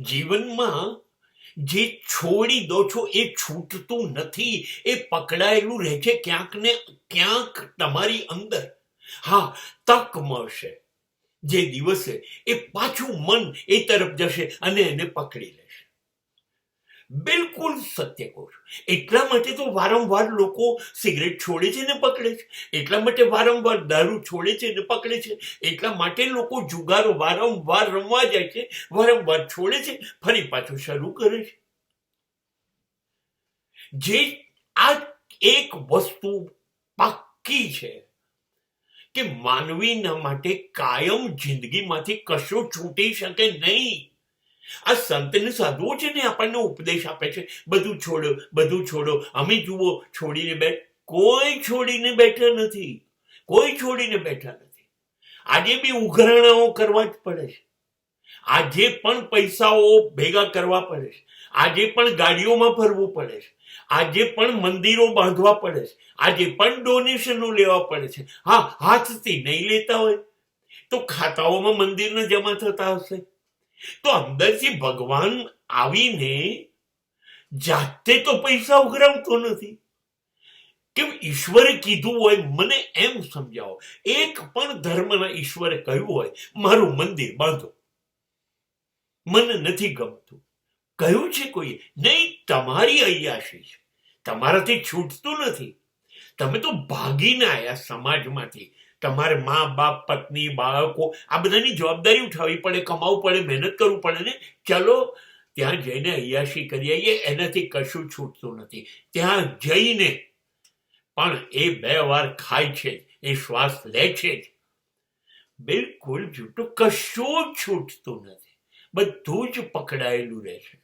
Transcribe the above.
જીવનમાં જે છોડી દો છો એ છૂટતું નથી, એ પકડાયેલું રહે છે ક્યાંક ને ક્યાંક તમારી અંદર. હા, તક મળશે જે દિવસે એ પાછું મન એ તરફ જશે અને એને પકડી લેશે. બિલકુલ સત્ય કહું છું. એટલા માટે તો વારંવાર લોકો સિગરેટ છોડે છે ને પકડે છે, એટલા માટે વારંવાર દારૂ છોડે છે ને પકડે છે, એટલા માટે લોકો જુગારો વારંવાર રમવા જાય છે, વારંવાર છોડે છે, ફરી પાછું શરૂ કરે છે. જે આ એક વસ્તુ પાક્કી છે કે માનવીના માટે કાયમ જિંદગીમાંથી કશું છૂટી શકે નહીં. આ સંત ને સાધુઓ છે ને આપણને ઉપદેશ આપે છે, બધું છોડો, બધું છોડો. અમે જુઓ છોડીને કોઈ છોડીને બેઠા નથી, કોઈ છોડીને બેઠા નથી. આજે બી ઉઘરાણાઓ કરવા જ પડે છે, આજે પણ પૈસાઓ ભેગા કરવા પડે છે, આજે પણ ગાડીઓમાં ફરવું પડે છે, આજે પણ મંદિરો બાંધવા પડે છે, આજે પણ ડોનેશનો લેવા પડે છે. હા, હાથથી નહીં લેતા હોય તો ખાતાઓમાં મંદિરના જમા થતા હશે. તો અંદરથી ભગવાન આવીને જાતે તો પૈસા ઉઘરાવતો નથી. કેમ? ઈશ્વરે કીધું હોય, મને એમ સમજાવો, એક પણ ધર્મના ઈશ્વરે કહ્યું હોય મારું મંદિર બાંધો, મને નથી ગમતું, કહ્યું છે કોઈએ? નહીં, તમારી અય્યાશી છે, તમારાથી છૂટતું નથી. તમે તો ભાગીને આવ્યા સમાજમાંથી. તમારે મા બાપ, પત્ની, બાળકો, આ બધાની જવાબદારી ઉઠાવવી પડે, કમાવું પડે, મહેનત કરવું પડે ને. ચલો ત્યાં જઈને અય્યાશી કરી આવીએ, એનાથી કશું છૂટતું નથી. ત્યાં જઈને પણ એ 2 વાર ખાય છે, એ શ્વાસ લે છે, બિલકુલ જૂઠું, કશું છૂટતું નથી, બધું જ પકડાયેલું રહે છે.